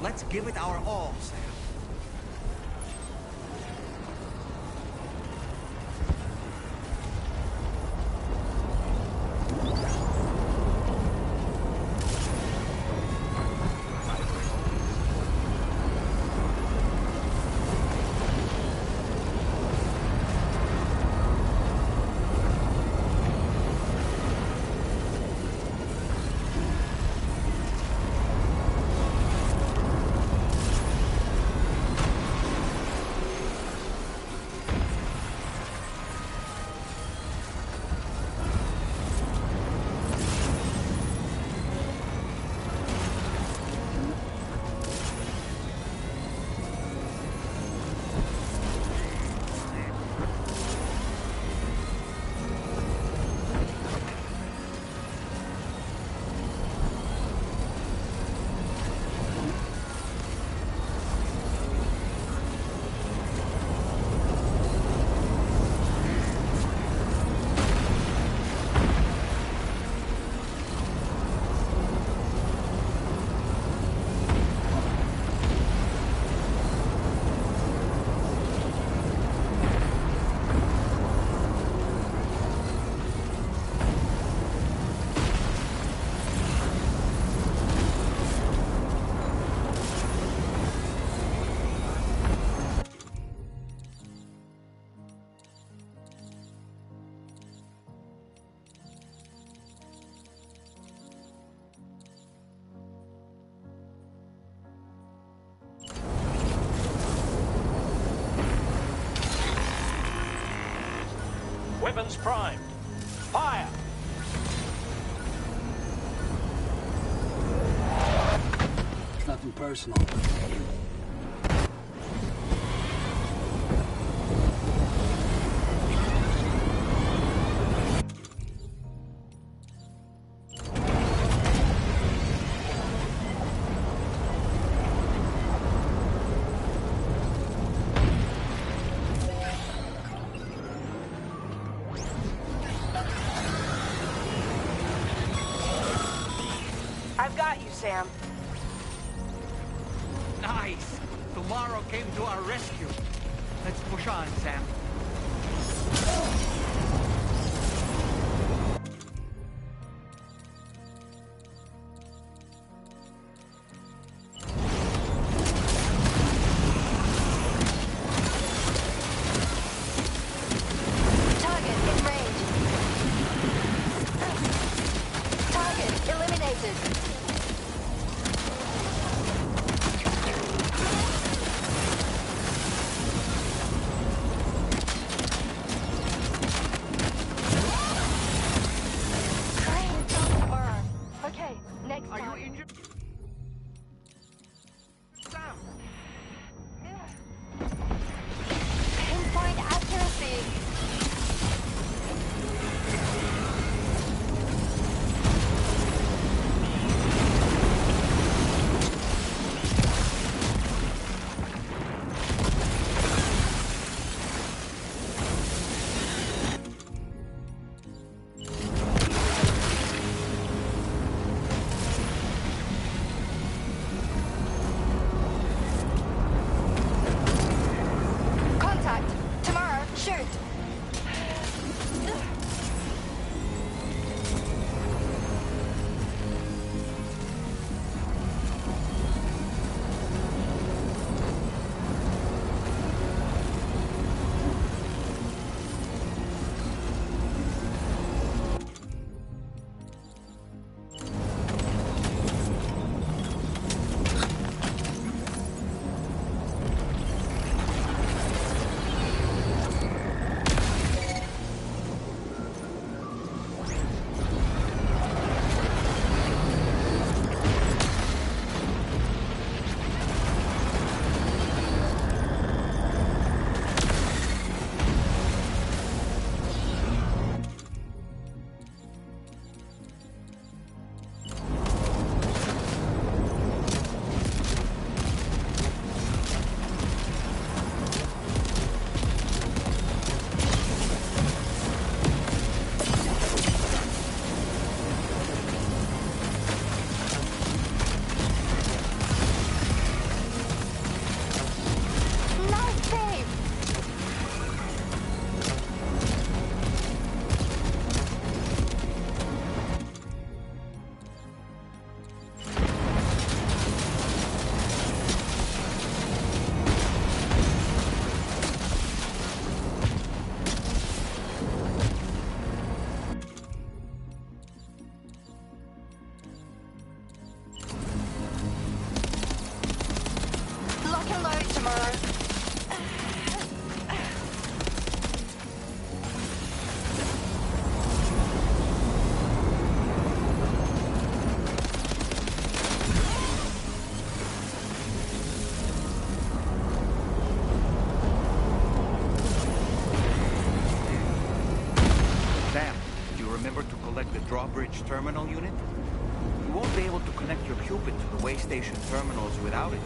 let's give it our all, Sam. Weapons primed. Fire! It's nothing personal. I've got you, Sam. Nice! Tomorrow came to our rescue. Let's push on, Sam. Target in range. Target eliminated. to load tomorrow. Sam, do you remember to collect the drawbridge terminal unit? You won't be able to connect your Cupid to the way station terminals without it.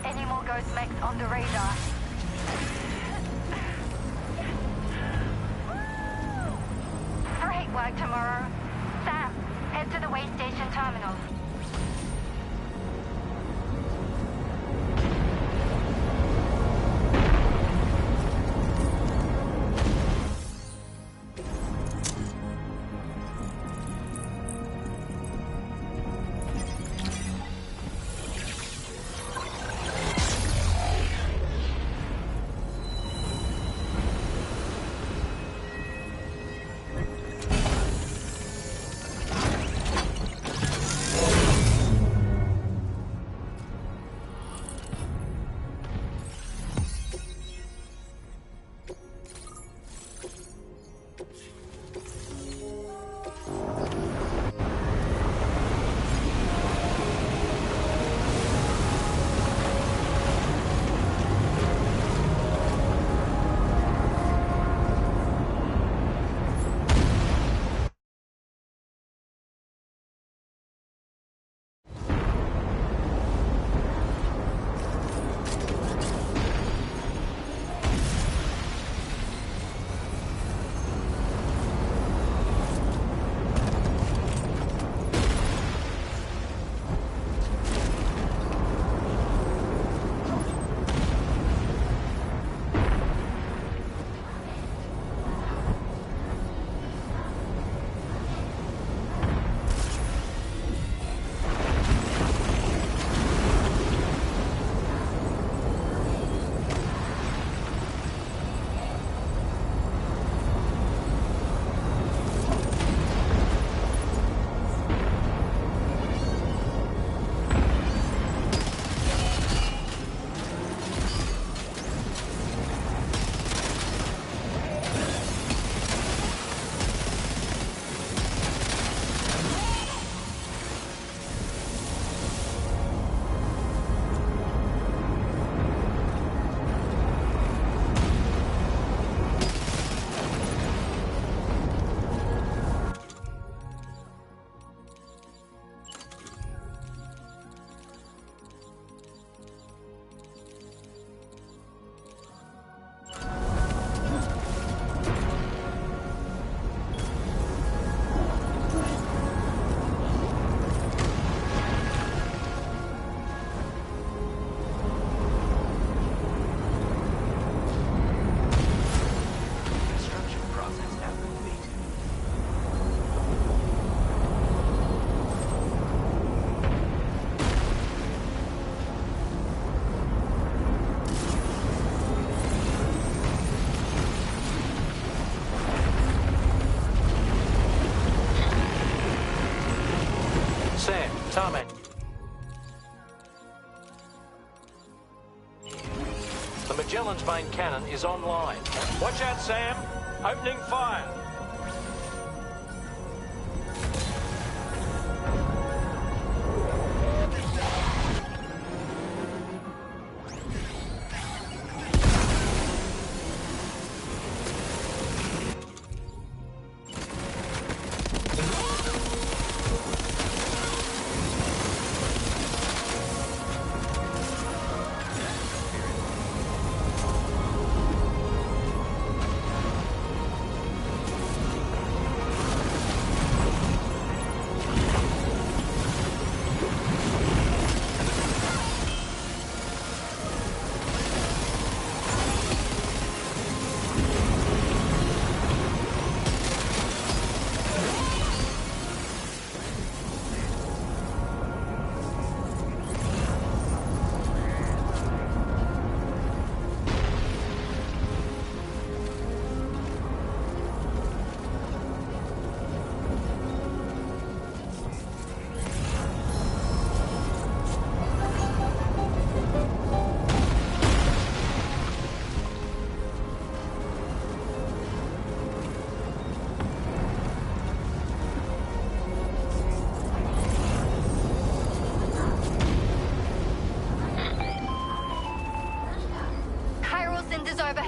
Any more ghost mechs on the radar. Great work tomorrow. Sam, head to the way station terminal. Tarmac. The Magellan's main cannon is online. Watch out, Sam. Opening fire.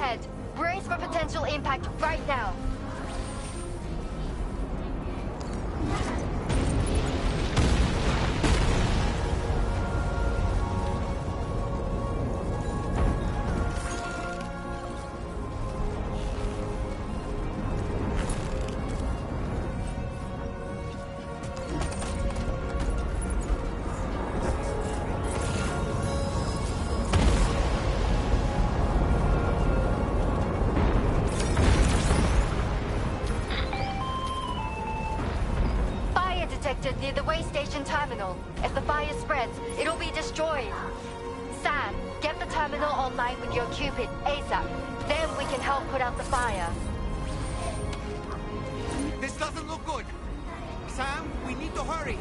ahead. Brace for potential impact right now. Near the way station terminal. If the fire spreads, it'll be destroyed. Sam, get the terminal online with your Cupid ASAP. Then we can help put out the fire. This doesn't look good. Sam, we need to hurry.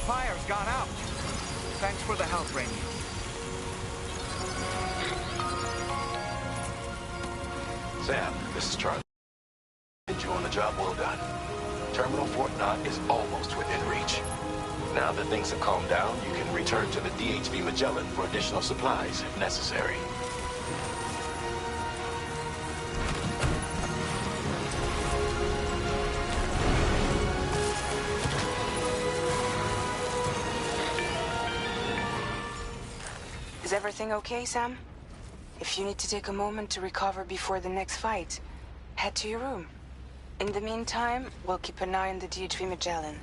fire's gone out. Thanks for the help, Rainy. Sam, this is Charlie. Did you on the job well done? Terminal Fort Knott is almost within reach. Now that things have calmed down, you can return to the DHV Magellan for additional supplies if necessary. Is everything okay, Sam? If you need to take a moment to recover before the next fight, head to your room. In the meantime, we'll keep an eye on the DHV Magellan.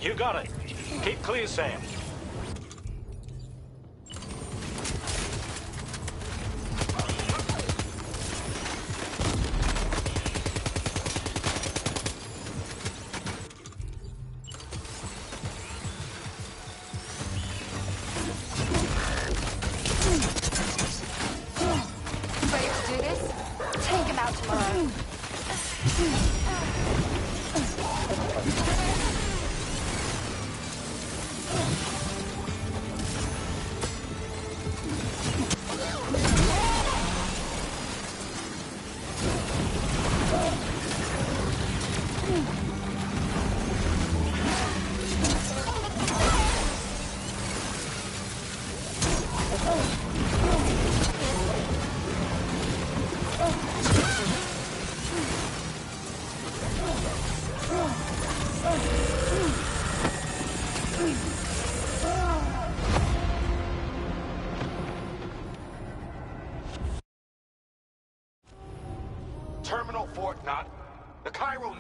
You got it. Keep clear, Sam. Ready to do this? Take him out tomorrow. Terminal Fort Knot. The Cairo...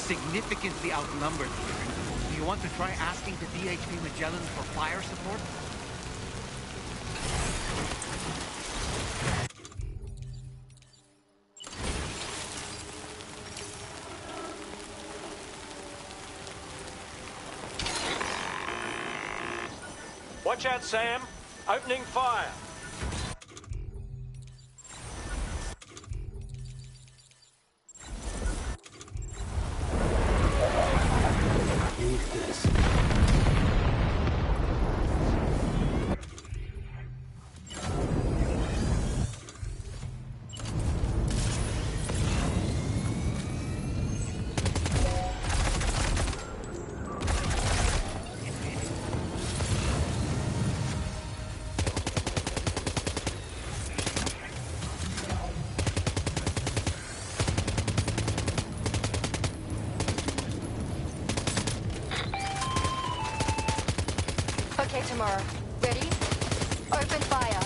significantly outnumbered here. Do you want to try asking the DHV Magellan for fire support? Watch out, Sam. Opening fire. Ink this. Okay, tomorrow. Ready? Open fire.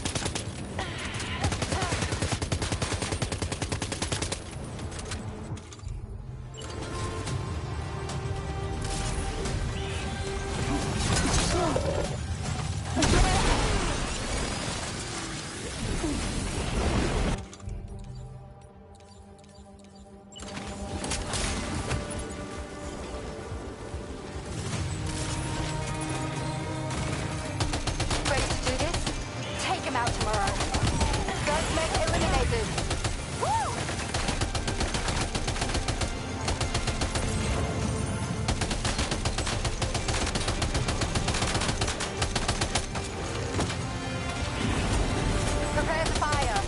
Ready to do this? Take him out tomorrow. First mech eliminated. Woo! Prepare the fire.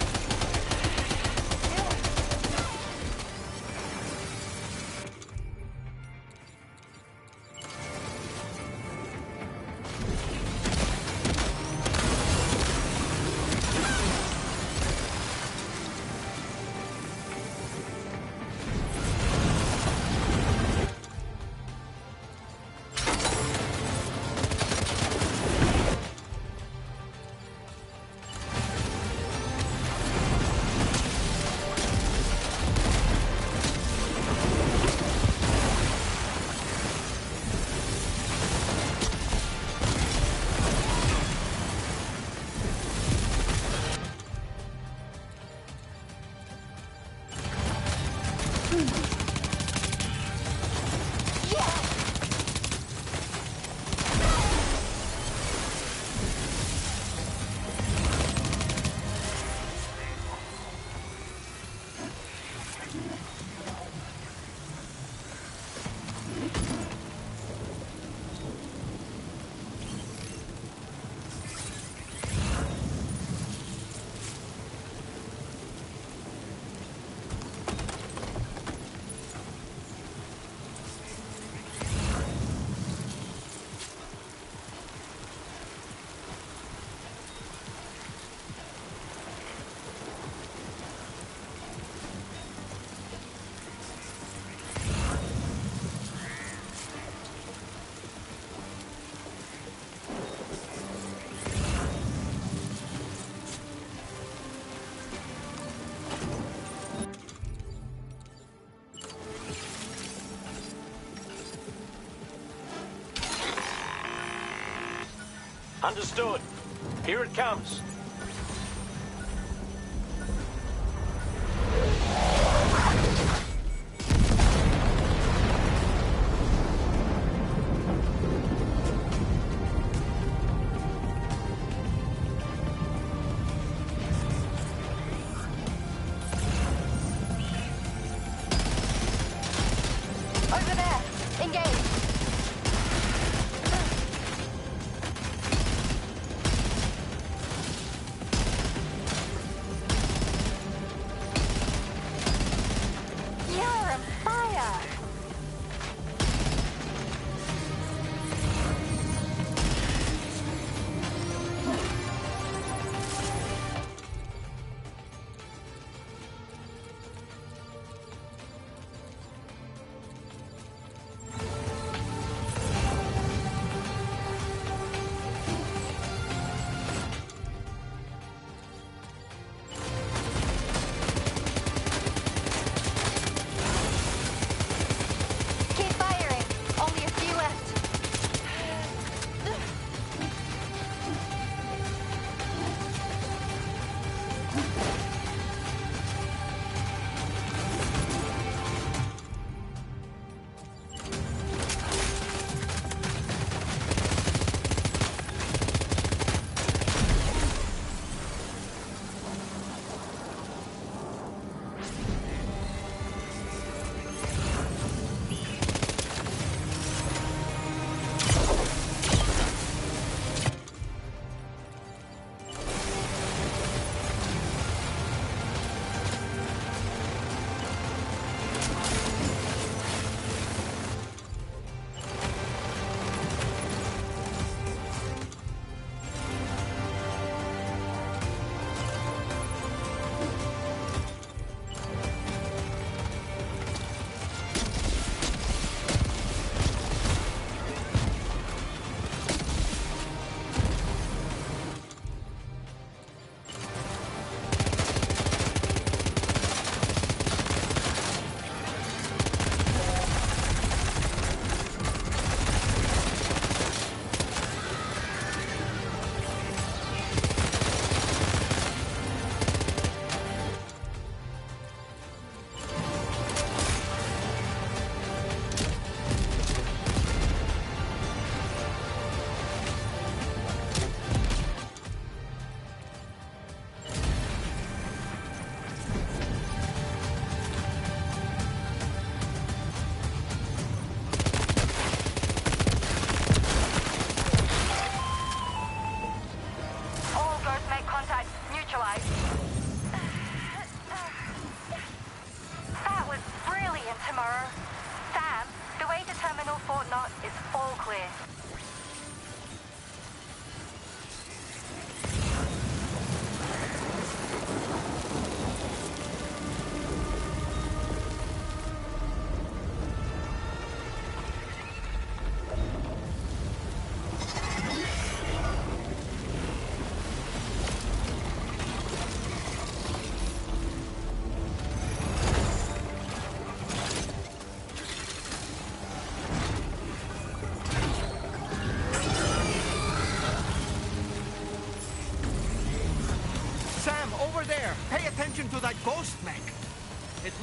Understood. Here it comes. Over there. Engage.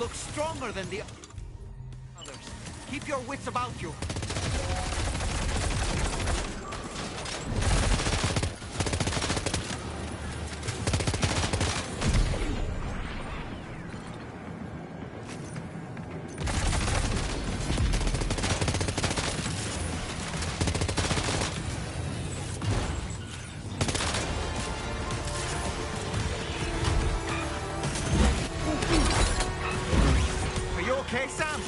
looks stronger than the others. Keep your wits about you. Are you okay, Sam?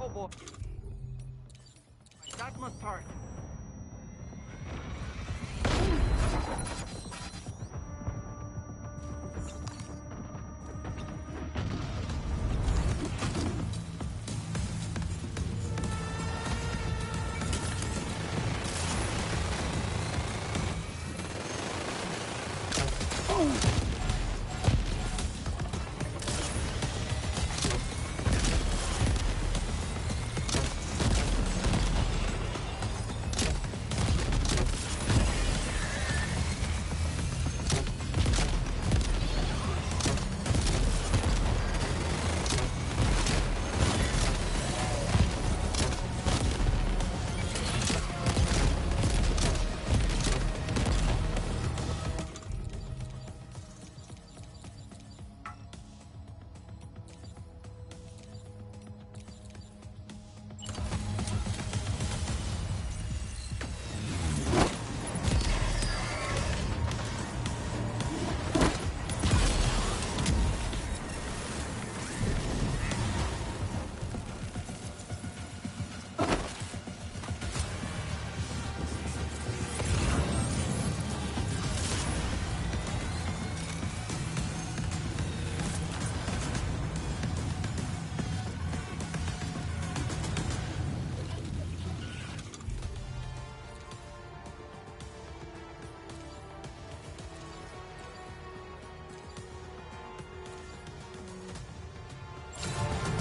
Oh boy. That must hurt.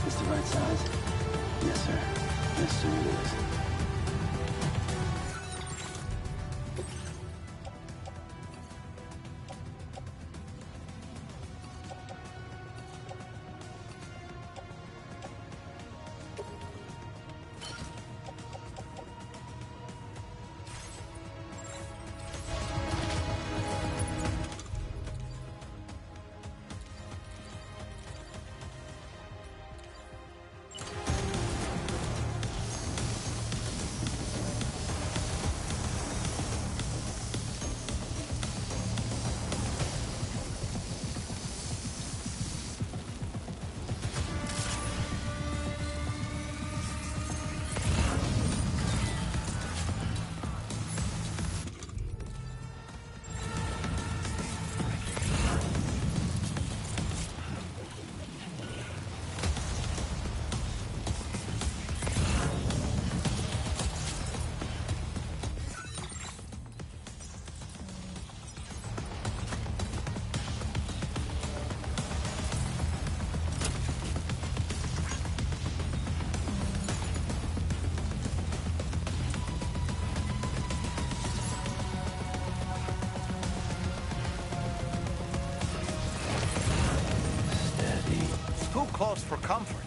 Is the right size? Yes, sir. Yes, sir, it is. Too close for comfort.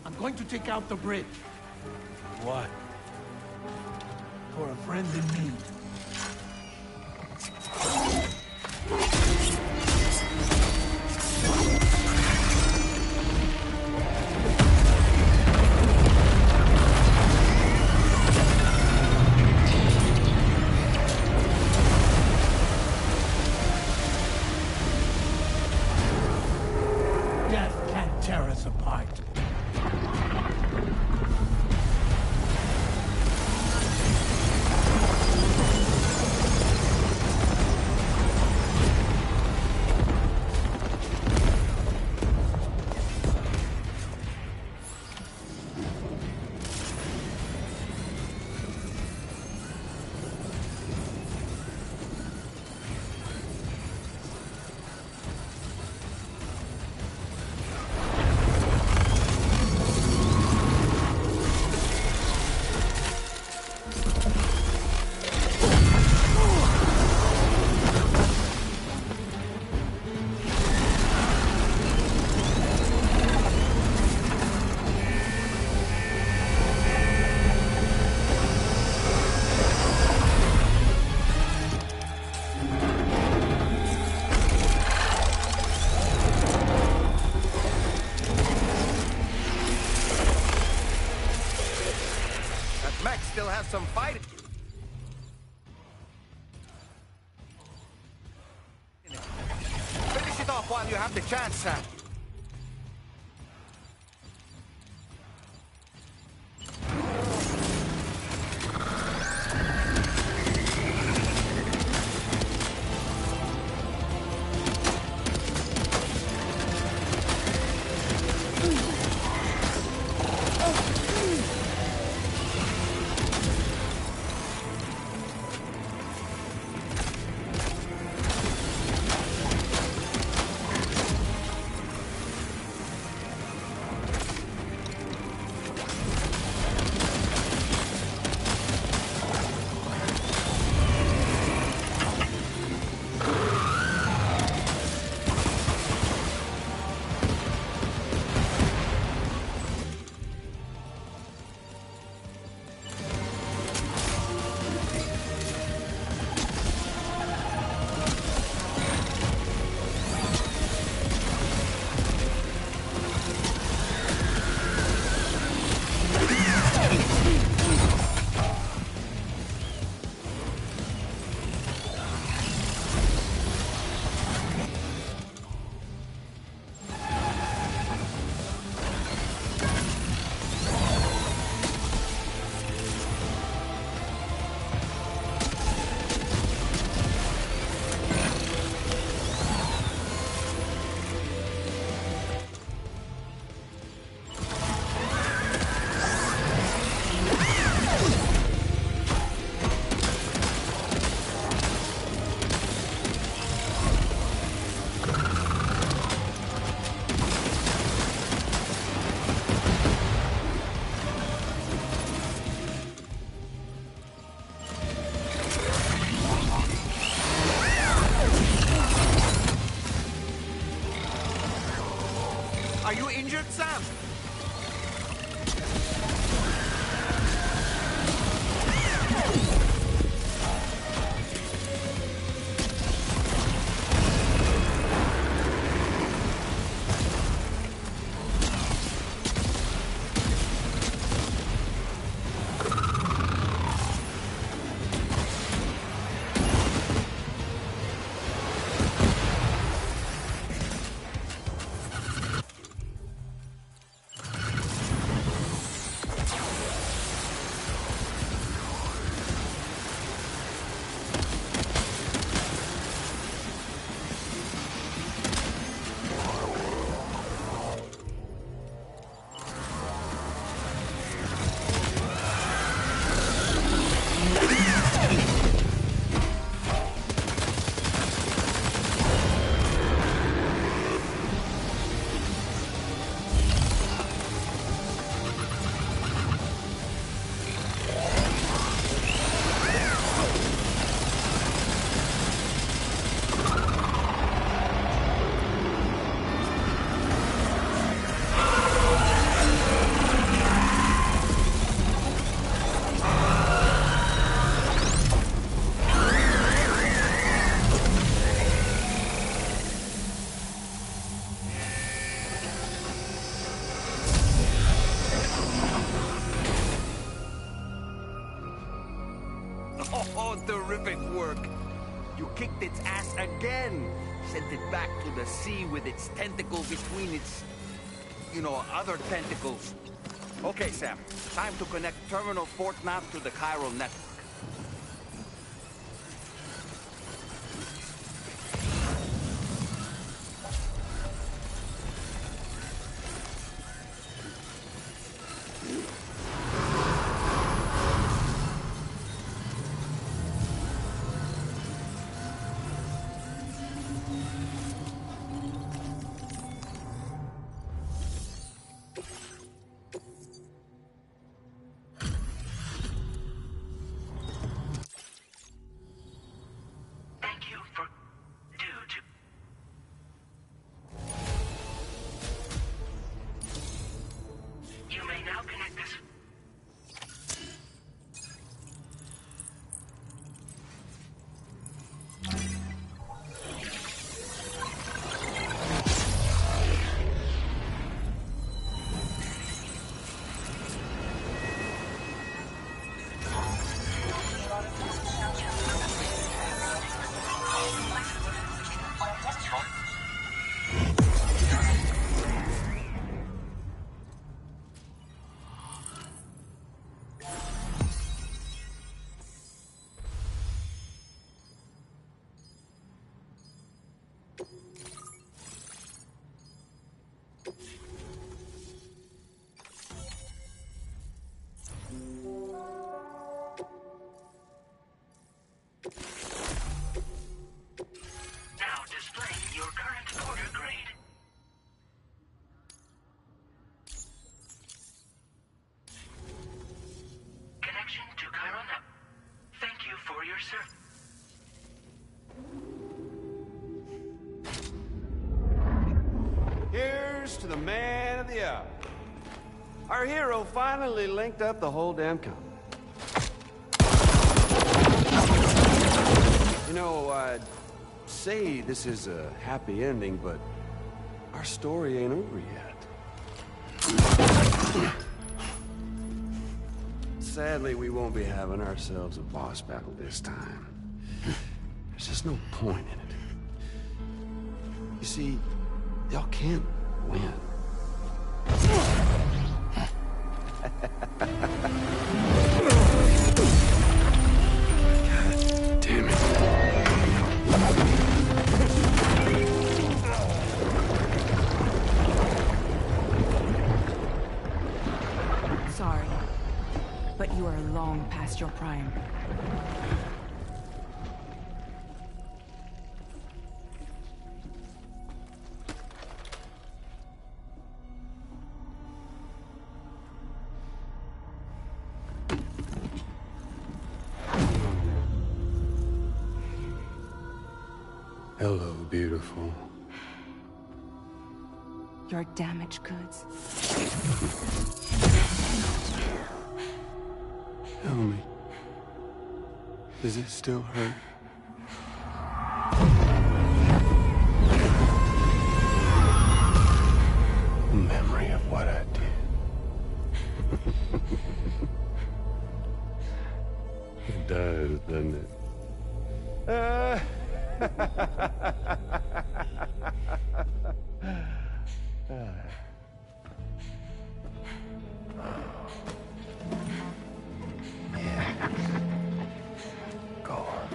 I'm going to take out the bridge. Why? For a friend in need. Death can't tear us apart. Mech still has some fight. Finish it off while you have the chance, Sam. Terrific work. You kicked its ass again. Sent it back to the sea with its tentacle between its, other tentacles. Okay, Sam. Time to connect Terminal Fort Nav to the chiral network. Here's to the man of the hour. Our hero finally linked up the whole damn company. I'd say this is a happy ending, but our story ain't over yet. Sadly, we won't be having ourselves a boss battle this time. There's just no point in it. You see, y'all can't win. God damn it. Sorry, but you are long past your prime. Hello, beautiful. Your damaged goods. Tell me, does it still hurt? Memory of what I did. It does, doesn't it? Go on.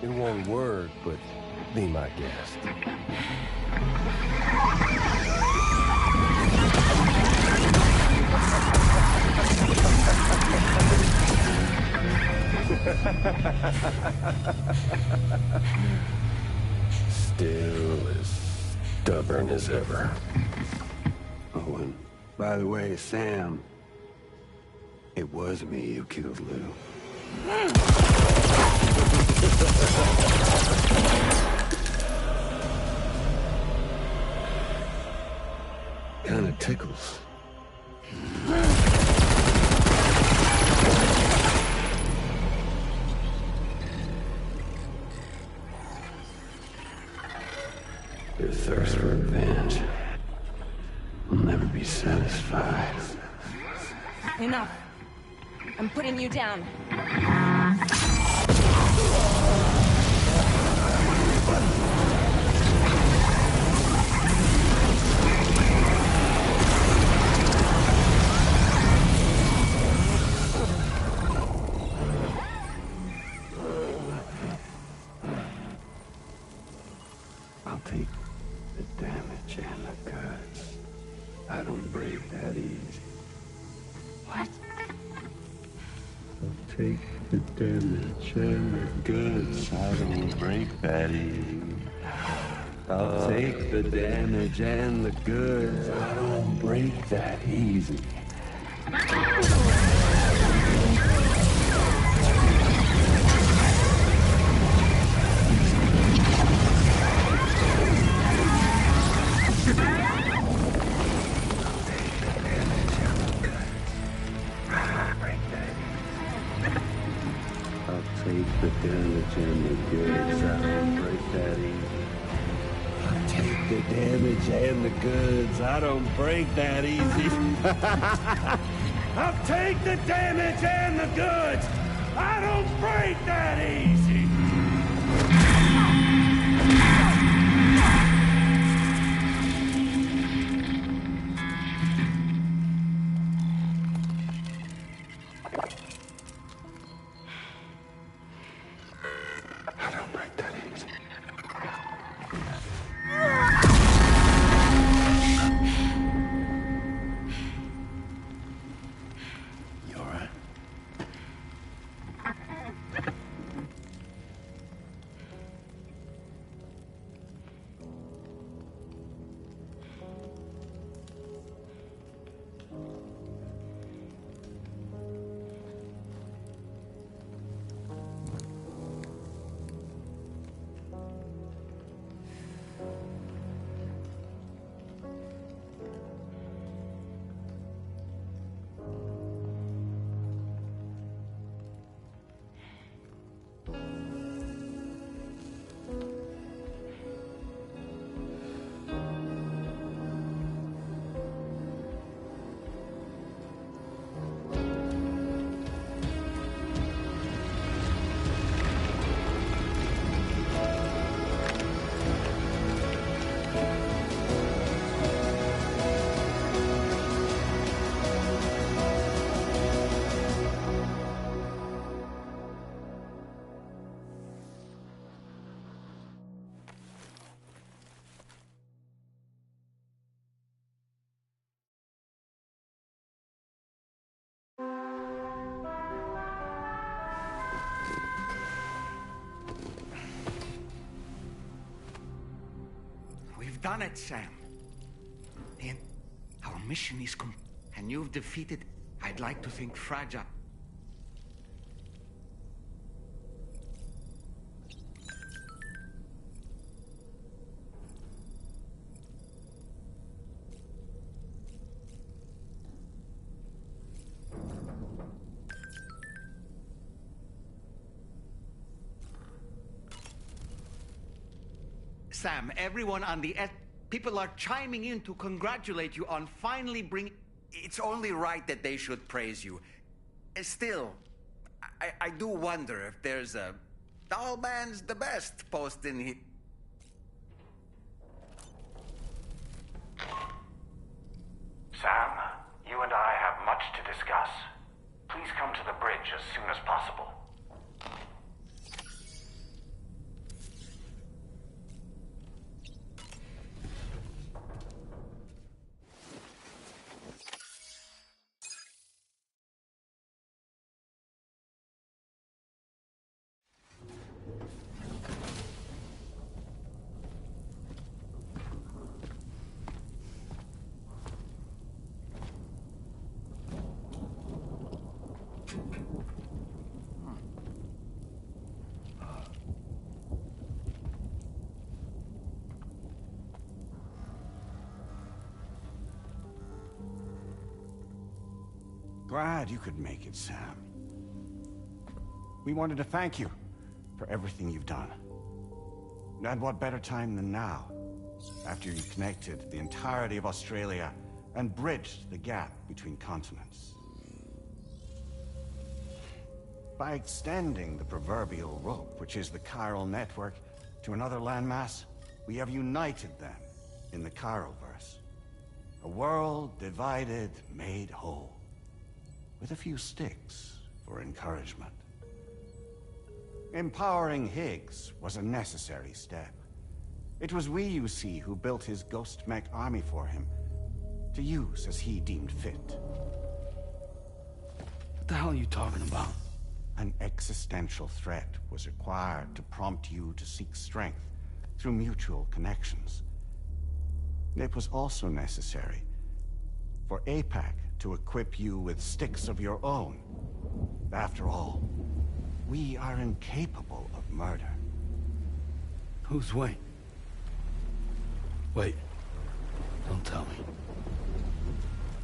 In one word, but be my guest. Still as stubborn as ever. Oh, and by the way, Sam, it was me who killed Lou. Kinda tickles. Your thirst for revenge will never be satisfied. Enough. I'm putting you down. I'll take the damage and the goods. I don't break that easy. What? I'll take the damage and the goods. I don't break that easy. I'll take the damage and the goods. I don't break that easy. Take the damage and the goods. I don't break that easy. I'll take the damage and the goods. I don't break that easy. I'll take the damage and the goods. I don't break that easy. We've done it, Sam. And our mission is complete. And you've defeated, I'd like to think, Fragile. Sam, everyone on the people are chiming in to congratulate you on finally bringing... It's only right that they should praise you. Still, I do wonder if there's a... All man's the best post in he... Sam, you and I have much to discuss. Please come to the bridge as soon as possible. Glad you could make it, Sam. We wanted to thank you for everything you've done. And what better time than now, after you connected the entirety of Australia and bridged the gap between continents. By extending the proverbial rope, which is the chiral network, to another landmass, we have united them in the Chiralverse. A world divided, made whole. With a few sticks for encouragement. Empowering Higgs was a necessary step. It was we, you see, who built his ghost mech army for him, to use as he deemed fit. What the hell are you talking about? An existential threat was required to prompt you to seek strength through mutual connections. It was also necessary for APAC to equip you with sticks of your own. After all, we are incapable of murder. Who's Wayne? Wait. Don't tell me.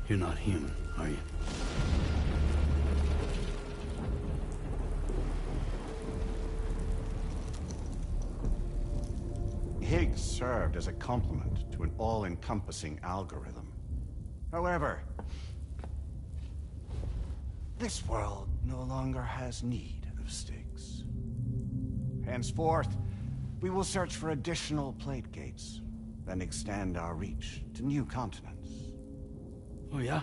You're not human, are you? Higgs served as a complement to an all-encompassing algorithm. However, this world no longer has need of sticks. Henceforth, we will search for additional plate gates, then extend our reach to new continents. Oh, yeah?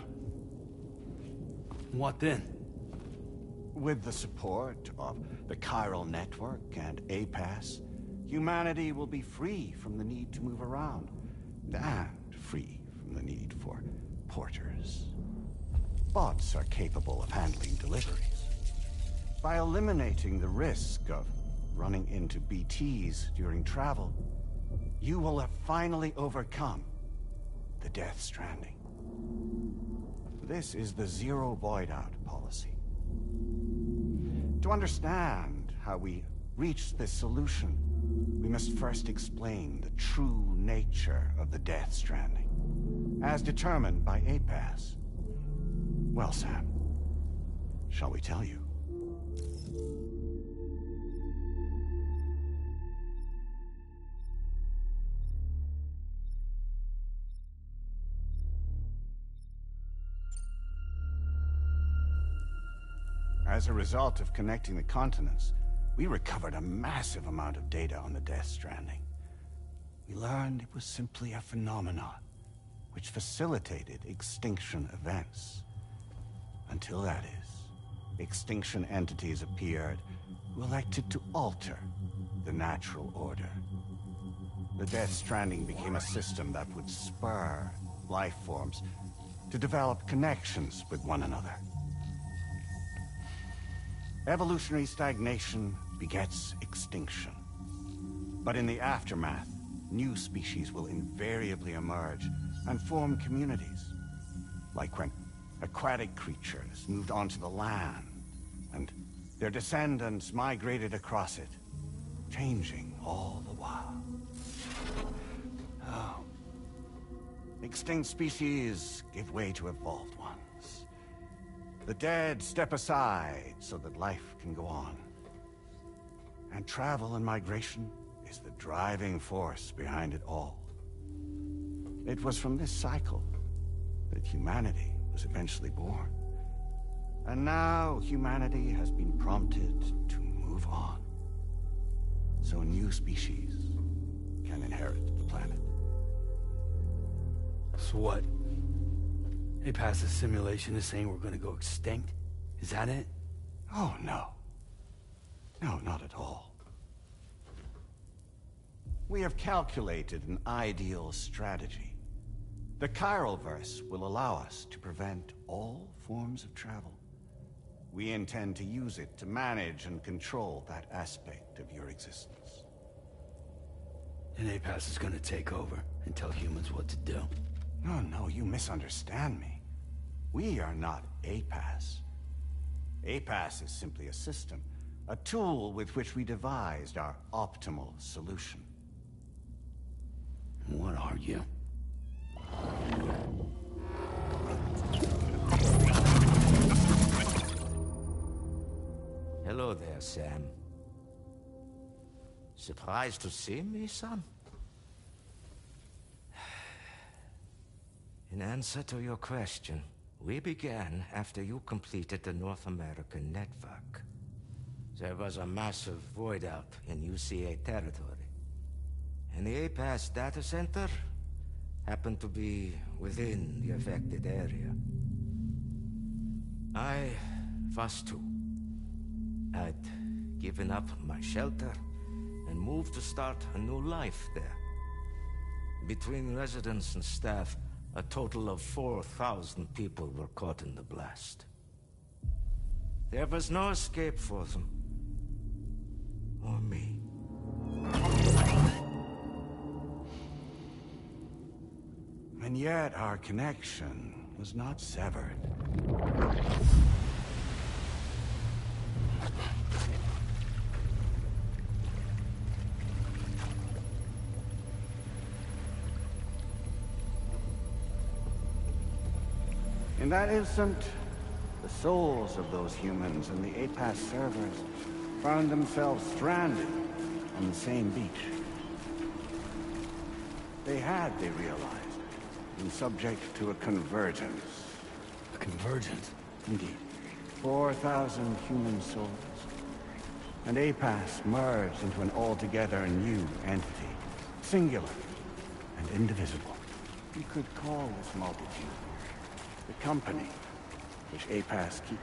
What then? With the support of the Chiral Network and APAS, humanity will be free from the need to move around, and free from the need for porters. Bots are capable of handling deliveries. By eliminating the risk of running into BTs during travel, you will have finally overcome the Death Stranding. This is the Zero Void Out policy. To understand how we reach this solution, we must first explain the true nature of the Death Stranding, as determined by APAS. Well, Sam, shall we tell you? As a result of connecting the continents, we recovered a massive amount of data on the Death Stranding. We learned it was simply a phenomenon which facilitated extinction events. Until that is, extinction entities appeared who elected to alter the natural order. The Death Stranding became a system that would spur life forms to develop connections with one another. Evolutionary stagnation begets extinction. But in the aftermath, new species will invariably emerge and form communities. Like when aquatic creatures moved onto the land, and their descendants migrated across it, changing all the while. Oh. Extinct species give way to evolved ones. The dead step aside so that life can go on. And travel and migration is the driving force behind it all. It was from this cycle that humanity was eventually born. And now humanity has been prompted to move on. So new species can inherit the planet. So what? APAS' simulation is saying we're gonna go extinct? Is that it? Oh, no. No, not at all. We have calculated an ideal strategy. The Chiralverse will allow us to prevent all forms of travel. We intend to use it to manage and control that aspect of your existence. And APAS is gonna take over and tell humans what to do. No, you misunderstand me. We are not APAS. APAS is simply a system, a tool with which we devised our optimal solution. What are you? Hello there, Sam. Surprised to see me, son? In answer to your question, we began after you completed the North American network. There was a massive void out in UCA territory. And the APAS data center happened to be within the affected area. I was too. I'd given up my shelter and moved to start a new life there. Between residents and staff, a total of 4,000 people were caught in the blast. There was no escape for them. Or me. And yet our connection was not severed. In that instant, the souls of those humans and the APAS servers found themselves stranded on the same beach. They realized, been subject to a convergence. A convergence? Indeed. 4,000 human souls. And APAS merged into an altogether new entity. Singular and indivisible. You could call this multitude the company which APAS keeps.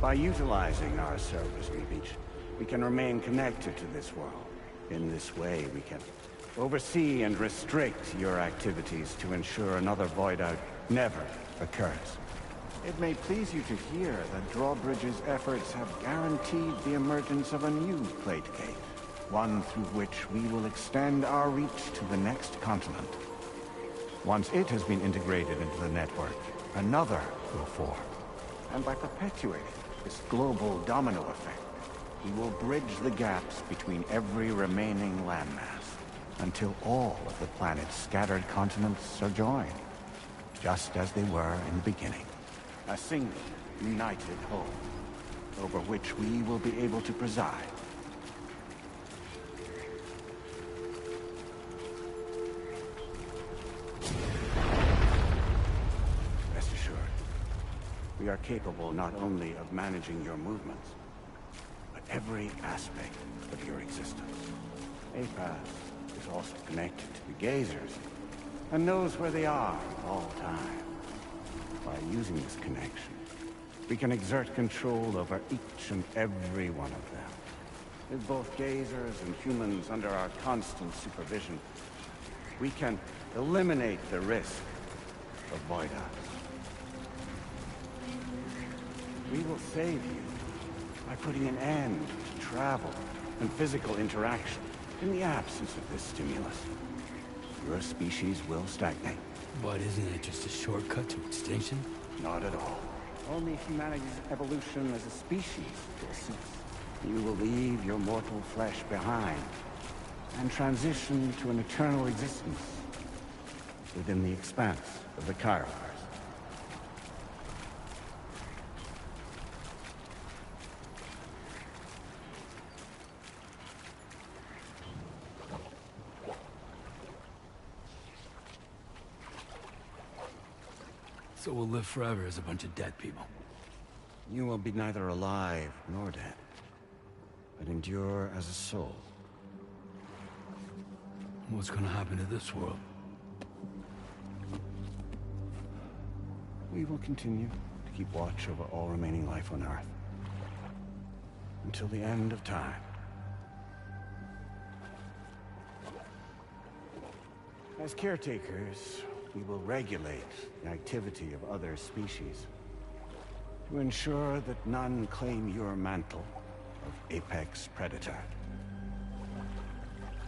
By utilizing our service, we can remain connected to this world. In this way, we can oversee and restrict your activities to ensure another void out never occurs. It may please you to hear that Drawbridge's efforts have guaranteed the emergence of a new plate gate, one through which we will extend our reach to the next continent. Once it has been integrated into the network, another will form. And by perpetuating this global domino effect, we will bridge the gaps between every remaining landmass until all of the planet's scattered continents are joined, just as they were in the beginning. A single, united whole, over which we will be able to preside. Rest assured, we are capable not only of managing your movements, but every aspect of your existence. APAS is also connected to the Gazers, and knows where they are at all times. By using this connection, we can exert control over each and every one of them. With both Gazers and humans under our constant supervision, we can eliminate the risk of void outs. We will save you by putting an end to travel and physical interaction in the absence of this stimulus. Your species will stagnate. But isn't it just a shortcut to extinction? Not at all. Only humanity's evolution as a species will cease. You will leave your mortal flesh behind and transition to an eternal existence within the expanse of the Chiroverse. So we'll live forever as a bunch of dead people. You will be neither alive nor dead, but endure as a soul. What's gonna happen to this world? We will continue to keep watch over all remaining life on Earth. Until the end of time. As caretakers, we will regulate the activity of other species to ensure that none claim your mantle of apex predator.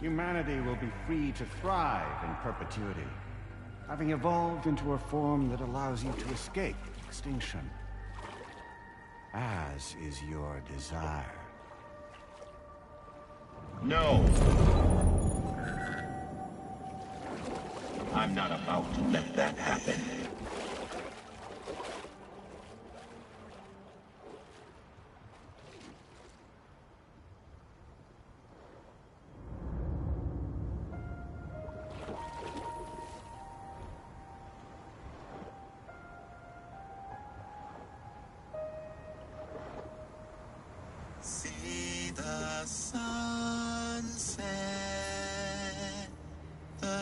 Humanity will be free to thrive in perpetuity, having evolved into a form that allows you to escape extinction, as is your desire. No! I'm not about to let that happen.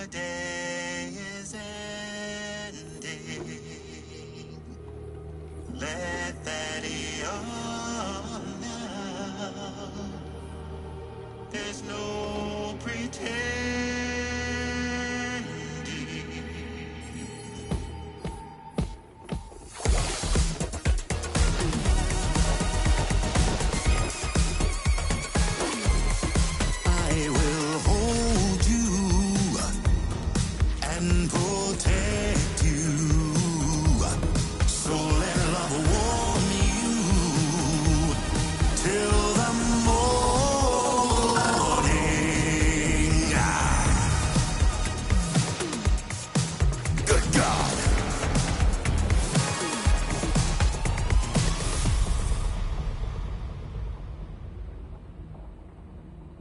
your day is ending. Let that yawn now. There's no pretending. I will hold you and protect you. So let love warm you till the morning. Good God.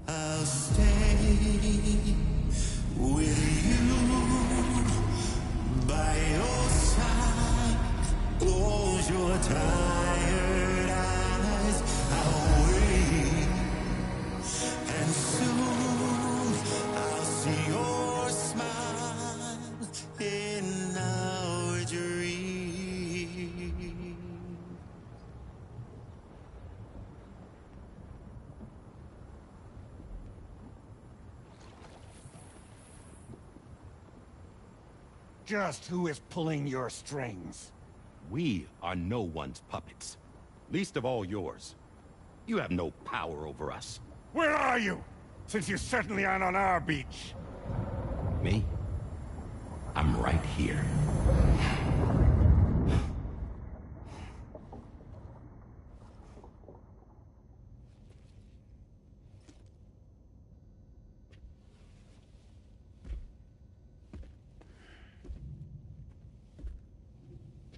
I'll stay with you by your side. Close your tired eyes. I'll wait, and soon I'll see your smile in our dream. Just who is pulling your strings? We are no one's puppets. Least of all yours. You have no power over us. Where are you? Since you certainly aren't on our beach. Me? I'm right here.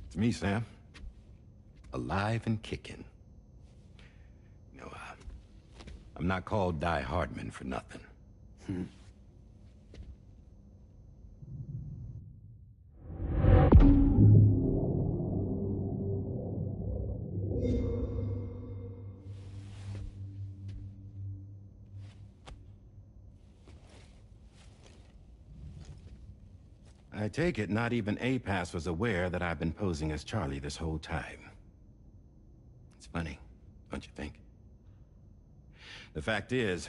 It's me, Sam. Alive and kicking. You know, I'm not called Die Hardman for nothing. I take it not even APAS was aware that I've been posing as Charlie this whole time. It's funny, don't you think? The fact is,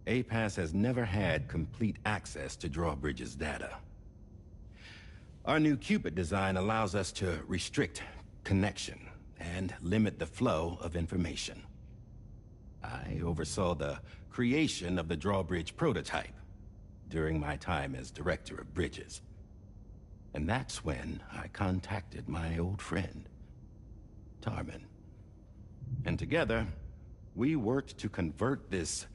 APAS has never had complete access to Drawbridge's data. Our new Cupid design allows us to restrict connection and limit the flow of information. I oversaw the creation of the Drawbridge prototype during my time as Director of Bridges. And that's when I contacted my old friend, Tarman. And together, we worked to convert this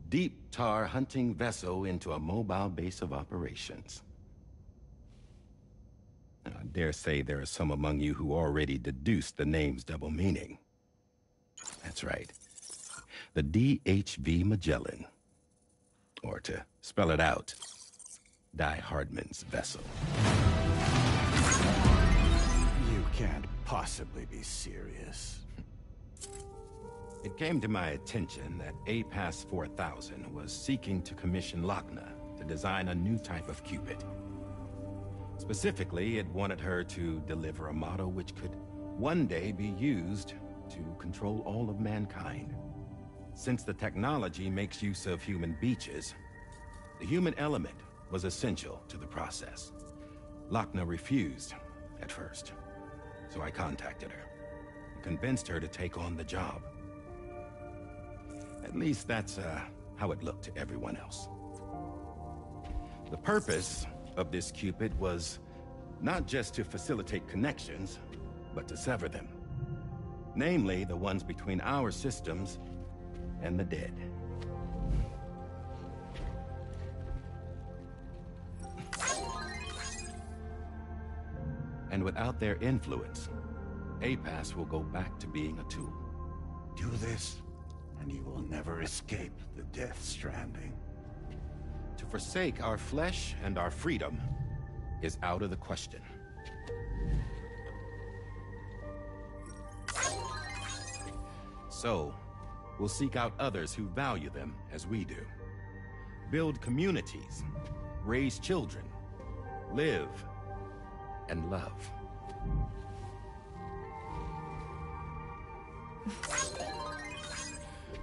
deep tar hunting vessel into a mobile base of operations. Now, I dare say there are some among you who already deduced the name's double meaning. That's right. The DHV Magellan. Or to spell it out, Die Hardman's vessel. You can't possibly be serious. It came to my attention that APAS 4000 was seeking to commission Lochna to design a new type of Cupid. Specifically, it wanted her to deliver a model which could one day be used to control all of mankind. Since the technology makes use of human beaches, the human element was essential to the process. Lochna refused at first, so I contacted her and convinced her to take on the job. At least that's how it looked to everyone else. The purpose of this Cupid was not just to facilitate connections, but to sever them. Namely, the ones between our systems and the dead. And without their influence, APAS will go back to being a tool. Do this, and you will never escape the death stranding. To forsake our flesh and our freedom is out of the question. So, we'll seek out others who value them as we do. Build communities raise children, live, and love.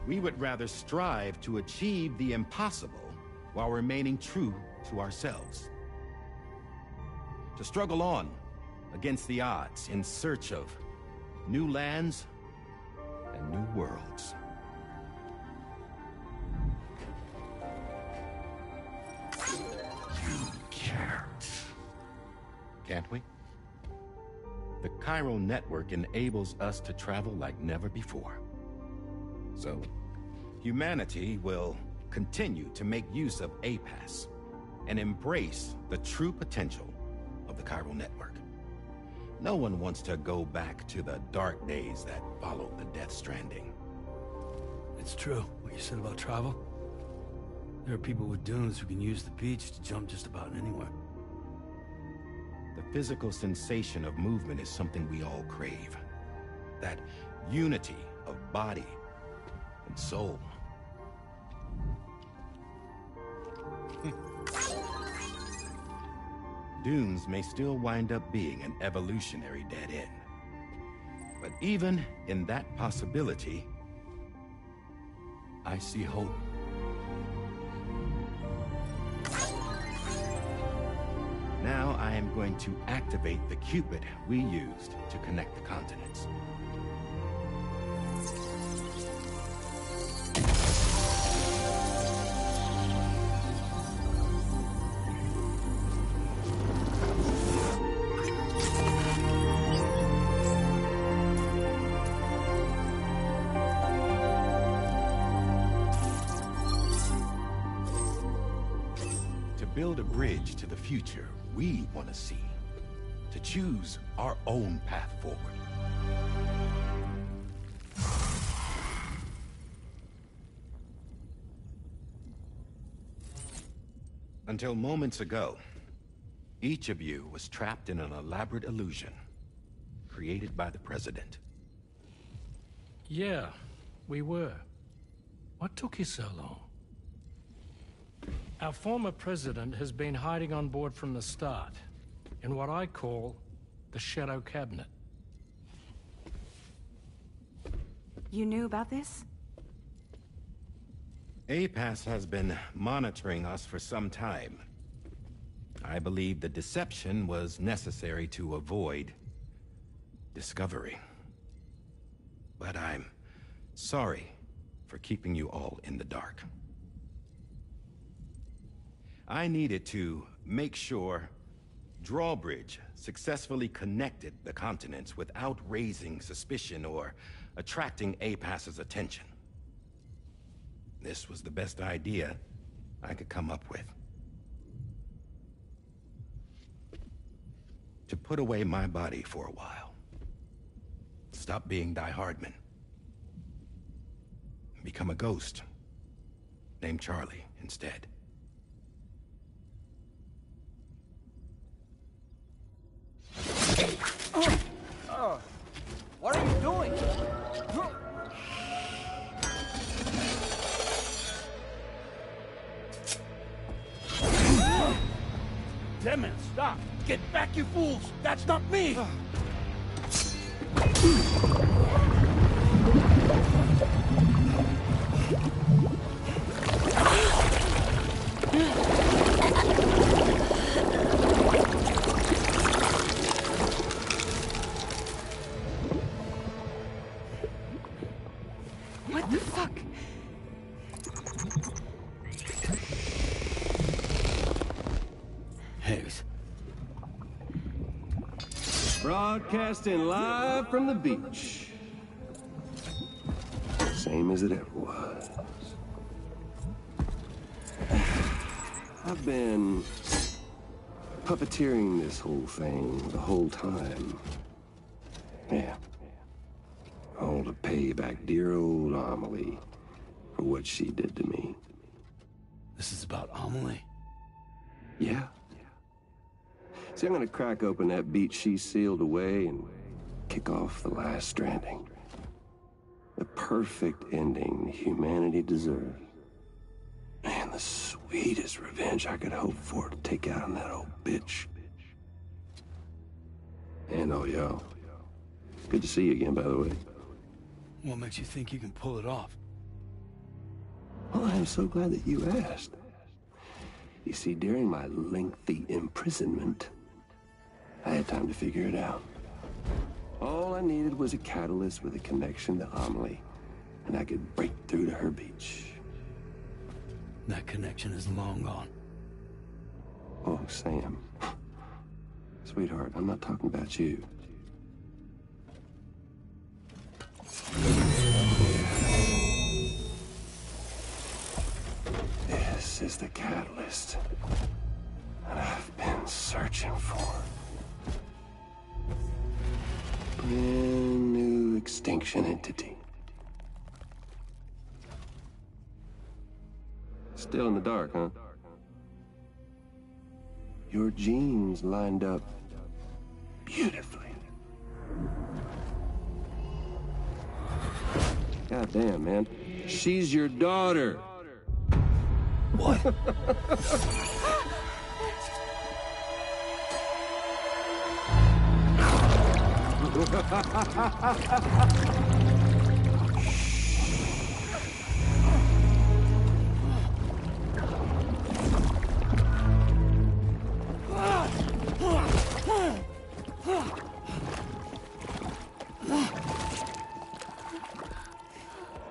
We would rather strive to achieve the impossible while remaining true to ourselves. To struggle on against the odds in search of new lands and new worlds. You can't we? The chiral network enables us to travel like never before. So, humanity will continue to make use of APAS and embrace the true potential of the chiral network. No one wants to go back to the dark days that followed the Death Stranding. It's true, what you said about travel. There are people with dunes who can use the beach to jump just about anywhere. The physical sensation of movement is something we all crave. That unity of body and soul. Dunes may still wind up being an evolutionary dead end. But even in that possibility, I see hope. Now I am going to activate the Cupid we used to connect the continents. To build a bridge to the future we want to see, to choose our own path forward. Until moments ago, each of you was trapped in an elaborate illusion created by the President. Yeah, we were. What took you so long? Our former president has been hiding on board from the start, in what I call the Shadow Cabinet. You knew about this? APAS has been monitoring us for some time. I believe the deception was necessary to avoid discovery. But I'm sorry for keeping you all in the dark. I needed to make sure Drawbridge successfully connected the continents without raising suspicion or attracting APAS's attention. This was the best idea I could come up with. To put away my body for a while. Stop being Die Hardman. Become a ghost. Named Charlie instead. What are you doing? Damn it, stop! Get back, you fools! That's not me! What the fuck? Higgs. Broadcasting live from the beach. Same as it ever was. I've been puppeteering this whole thing the whole time. Yeah. All to pay back dear old Amelie for what she did to me. This is about Amelie? Yeah. See, I'm gonna crack open that beach she sealed away and kick off the last stranding. The perfect ending humanity deserves. And the sweet sweetest revenge I could hope for to take out on that old bitch. And all y'all. Good to see you again, by the way. What makes you think you can pull it off? Well, I am so glad that you asked. You see, during my lengthy imprisonment, I had time to figure it out. All I needed was a catalyst with a connection to Amelie, and I could break through to her beach. That connection is long gone. Oh, Sam. Sweetheart, I'm not talking about you. This is the catalyst that I've been searching for. Brand new extinction entity. Still in the dark, huh? Your genes lined up beautifully. God damn, man. She's your daughter. What?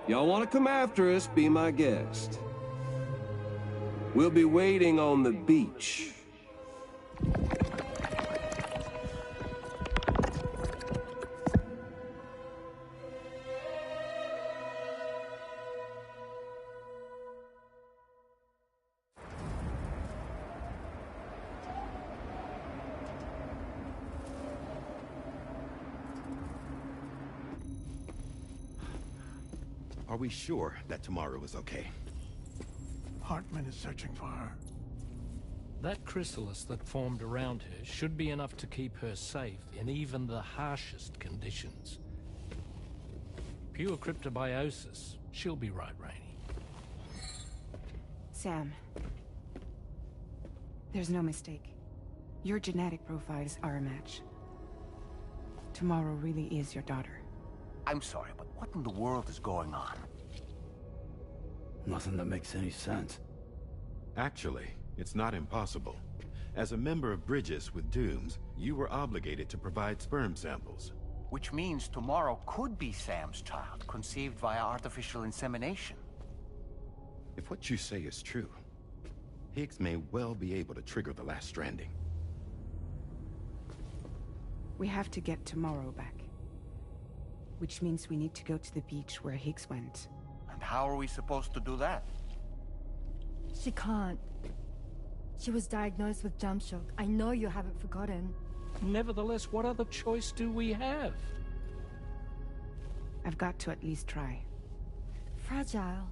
Y'all want to come after us, be my guest. We'll be waiting on the beach. Are we sure that tomorrow is okay? Hartman is searching for her. That chrysalis that formed around her should be enough to keep her safe in even the harshest conditions. Pure cryptobiosis. She'll be right, Rainey. Sam, there's no mistake. Your genetic profiles are a match. Tomorrow really is your daughter. I'm sorry, but what in the world is going on? Nothing that makes any sense. Actually, it's not impossible. As a member of Bridges with Dooms, you were obligated to provide sperm samples. Which means tomorrow could be Sam's child, conceived via artificial insemination. If what you say is true, Higgs may well be able to trigger the last stranding. We have to get tomorrow back. Which means we need to go to the beach where Higgs went. And how are we supposed to do that? She can't. She was diagnosed with jump shock. I know you haven't forgotten. Nevertheless, what other choice do we have? I've got to at least try. Fragile.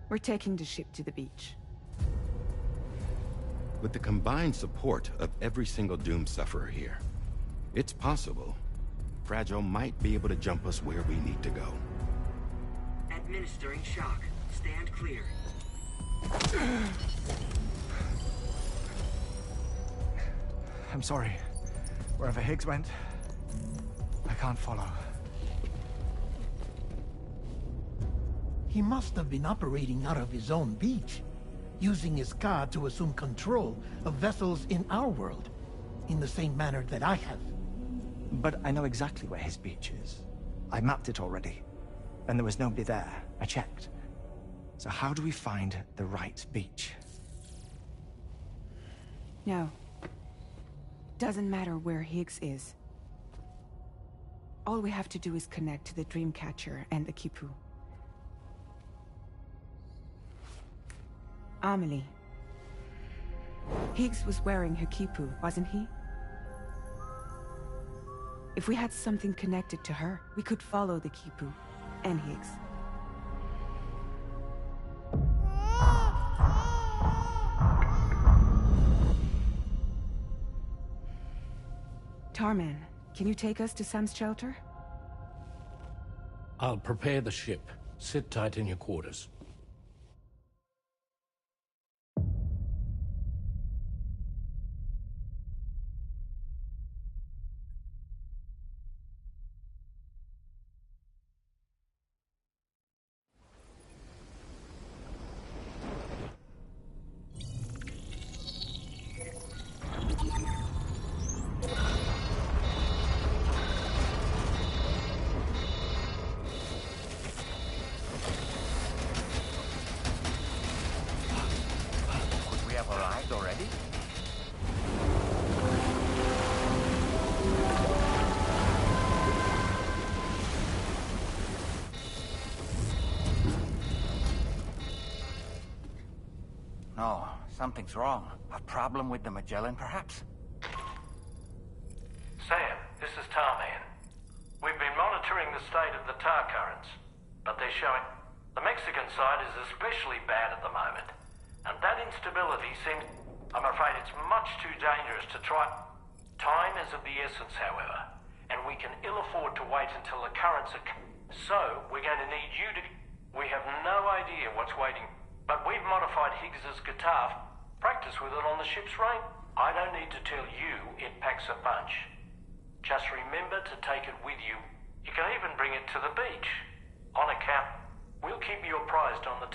We're taking the ship to the beach. With the combined support of every single Doom sufferer here, it's possible Fragile might be able to jump us where we need to go. Administering shock. Stand clear. I'm sorry. Wherever Higgs went, I can't follow. He must have been operating out of his own beach, using his car to assume control of vessels in our world, in the same manner that I have. But I know exactly where his beach is. I mapped it already, and there was nobody there. I checked. So how do we find the right beach? No. Doesn't matter where Higgs is. All we have to do is connect to the Dreamcatcher and the Kipu. Amelie. Higgs was wearing her Kipu, wasn't he? If we had something connected to her, we could follow the Kipu and Higgs. Tarman, can you take us to Sam's shelter? I'll prepare the ship. Sit tight in your quarters. Already? No, something's wrong. A problem with the Magellan, perhaps? Sam, this is Tarman. We've been monitoring the state of the tar currents, but they're showing the Mexican side is especially bad at the moment. And that instability seems... I'm afraid it's much too dangerous to try... Time is of the essence, however, and we can ill afford to wait until the currents are... So, we're going to need you to... We have no idea what's waiting, but we've modified Higgs's guitar. Practice with it on the ship's range. I don't need to tell you it packs a punch. Just remember to take it with you. You can even bring it to the beach. On account, we'll keep you apprised on the...